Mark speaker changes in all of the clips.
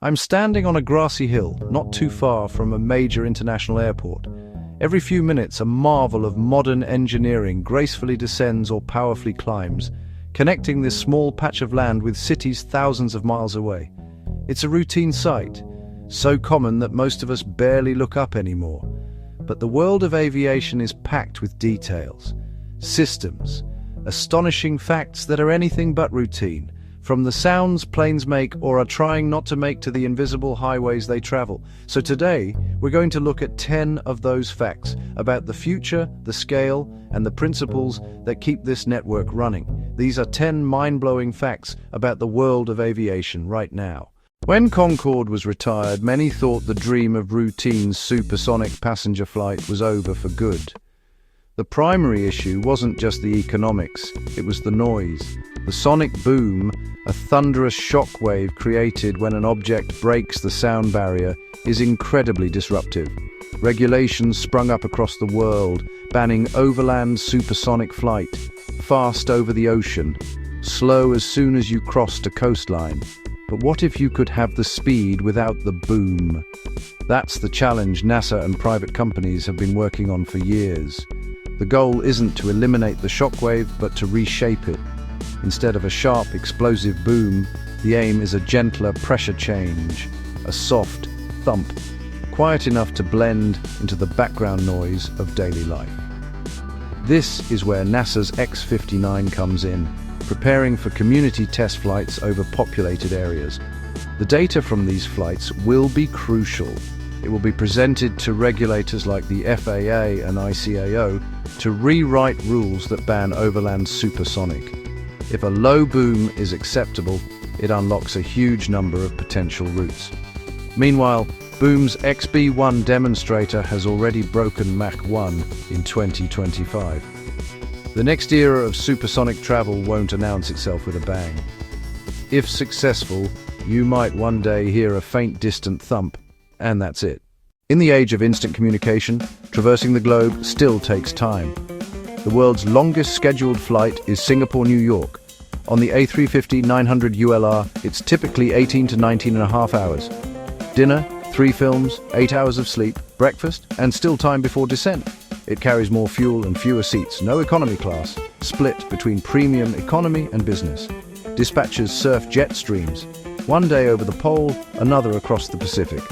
Speaker 1: I'm standing on a grassy hill, not too far from a major international airport. Every few minutes, a marvel of modern engineering gracefully descends or powerfully climbs, connecting this small patch of land with cities thousands of miles away. It's a routine sight, so common that most of us barely look up anymore. But the world of aviation is packed with details, systems, astonishing facts that are anything but routine, from the sounds planes make or are trying not to make to the invisible highways they travel. So today, we're going to look at 10 of those facts about the future, the scale, and the principles that keep this network running. These are 10 mind-blowing facts about the world of aviation right now. When Concorde was retired, many thought the dream of routine supersonic passenger flight was over for good. The primary issue wasn't just the economics, it was the noise. The sonic boom, a thunderous shock wave created when an object breaks the sound barrier, is incredibly disruptive. Regulations sprung up across the world, banning overland supersonic flight, fast over the ocean, slow as soon as you crossed a coastline. But what if you could have the speed without the boom? That's the challenge NASA and private companies have been working on for years. The goal isn't to eliminate the shockwave, but to reshape it. Instead of a sharp, explosive boom, the aim is a gentler pressure change, a soft thump, quiet enough to blend into the background noise of daily life. This is where NASA's X-59 comes in, preparing for community test flights over populated areas. The data from these flights will be crucial. It will be presented to regulators like the FAA and ICAO to rewrite rules that ban overland supersonic. If a low boom is acceptable, it unlocks a huge number of potential routes. Meanwhile, Boom's XB-1 demonstrator has already broken Mach 1 in 2025. The next era of supersonic travel won't announce itself with a bang. If successful, you might one day hear a faint distant thump, and that's it. In the age of instant communication, traversing the globe still takes time. The world's longest scheduled flight is Singapore-New York. On the A350-900 ULR, it's typically 18 to 19 and a half hours. Dinner, 3 films, 8 hours of sleep, breakfast, and still time before descent. It carries more fuel and fewer seats, no economy class, split between premium economy and business. Dispatchers surf jet streams, one day over the pole, another across the Pacific.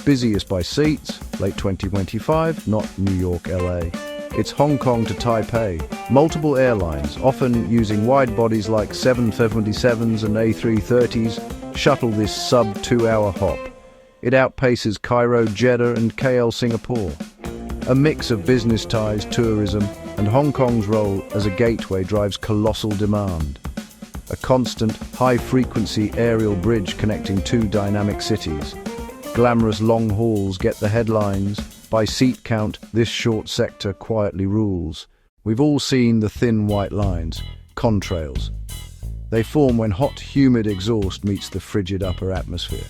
Speaker 1: Busiest by seats, late 2025, not New York, LA. It's Hong Kong to Taipei. Multiple airlines, often using wide bodies like 777s and A330s, shuttle this sub-2 hour hop. It outpaces Cairo, Jeddah and KL Singapore. A mix of business ties, tourism, and Hong Kong's role as a gateway drives colossal demand. A constant, high-frequency aerial bridge connecting two dynamic cities. Glamorous long hauls get the headlines. By seat count, this short sector quietly rules. We've all seen the thin white lines, contrails. They form when hot, humid exhaust meets the frigid upper atmosphere.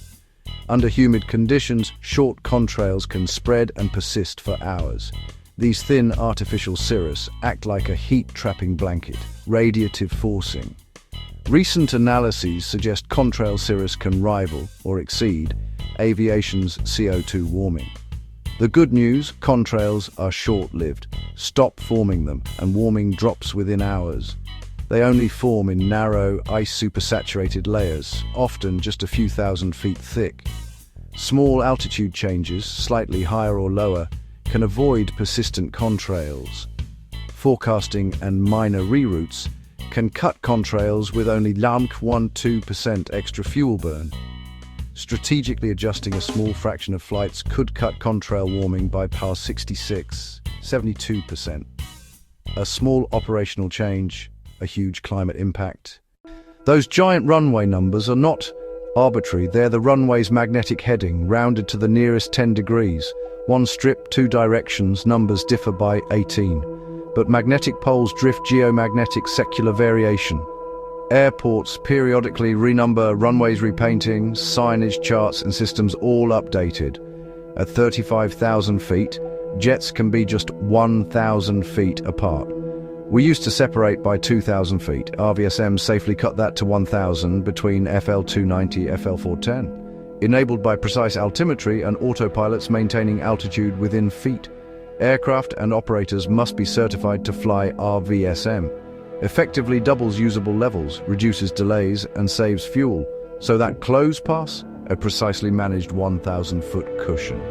Speaker 1: Under humid conditions, short contrails can spread and persist for hours. These thin artificial cirrus act like a heat-trapping blanket, radiative forcing. Recent analyses suggest contrail cirrus can rival, or exceed, aviation's CO2 warming. The good news, contrails are short-lived. Stop forming them, and warming drops within hours. They only form in narrow, ice-supersaturated layers, often just a few thousand feet thick. Small altitude changes, slightly higher or lower, can avoid persistent contrails. Forecasting and minor reroutes can cut contrails with only 1–2% extra fuel burn. Strategically adjusting a small fraction of flights could cut contrail warming by past 66–72%. A small operational change, a huge climate impact. Those giant runway numbers are not arbitrary. They're the runway's magnetic heading, rounded to the nearest 10 degrees. One strip, 2 directions, numbers differ by 18. But magnetic poles drift geomagnetic secular variation. Airports periodically renumber, runways repainting, signage, charts and systems all updated. At 35,000 feet, jets can be just 1,000 feet apart. We used to separate by 2,000 feet. RVSM safely cut that to 1,000 between FL290 FL410. enabled by precise altimetry and autopilots maintaining altitude within feet. Aircraft and operators must be certified to fly RVSM. Effectively doubles usable levels, reduces delays, and saves fuel, so that close pass, a precisely managed 1,000-foot cushion.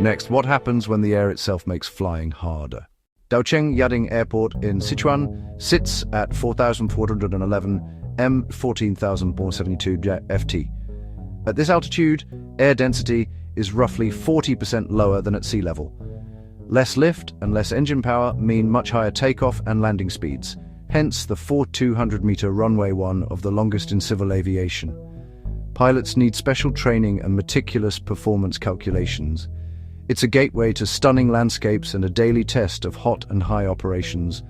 Speaker 1: Next, what happens when the air itself makes flying harder? Daocheng Yading Airport in Sichuan sits at 4,411 m, 14,472 ft. At this altitude, air density is roughly 40% lower than at sea level. Less lift and less engine power mean much higher takeoff and landing speeds, hence the 4,200-meter runway, one of the longest in civil aviation. Pilots need special training and meticulous performance calculations. It's a gateway to stunning landscapes and a daily test of hot and high operations.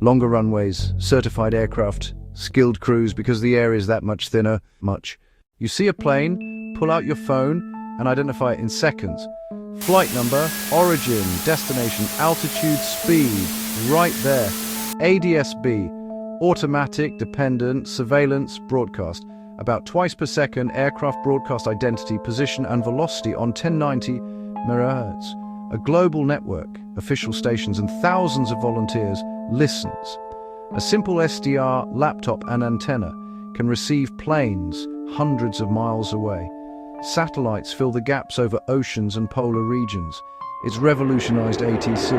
Speaker 1: Longer runways, certified aircraft, skilled crews because the air is that much thinner. You see a plane, pull out your phone and identify it in seconds. Flight number, origin, destination, altitude, speed, right there. ADS-B, automatic, dependent, surveillance, broadcast. About twice per second, aircraft broadcast identity, position and velocity on 1090 MHz. A global network, official stations and thousands of volunteers listens. A simple SDR, laptop and antenna can receive planes hundreds of miles away. Satellites fill the gaps over oceans and polar regions. It's revolutionized ATC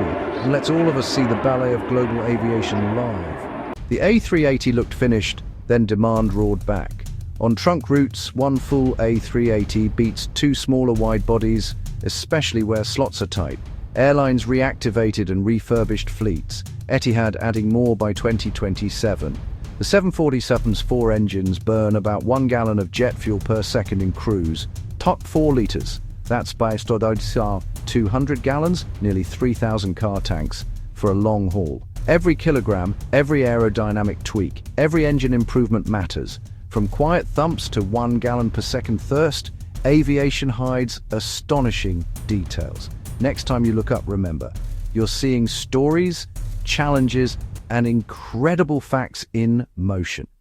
Speaker 1: and lets all of us see the ballet of global aviation live. The A380 looked finished, then demand roared back. On trunk routes, one full A380 beats two smaller wide bodies, especially where slots are tight. Airlines reactivated and refurbished fleets, Etihad adding more by 2027. The 747's 4 engines burn about 1 gallon of jet fuel per second in cruise, top 4 liters. That's by 200 gallons, nearly 3,000 car tanks, for a long haul. Every kilogram, every aerodynamic tweak, every engine improvement matters. From quiet thumps to 1 gallon per second thirst, aviation hides astonishing details. Next time you look up, remember, you're seeing stories, challenges, and incredible facts in motion.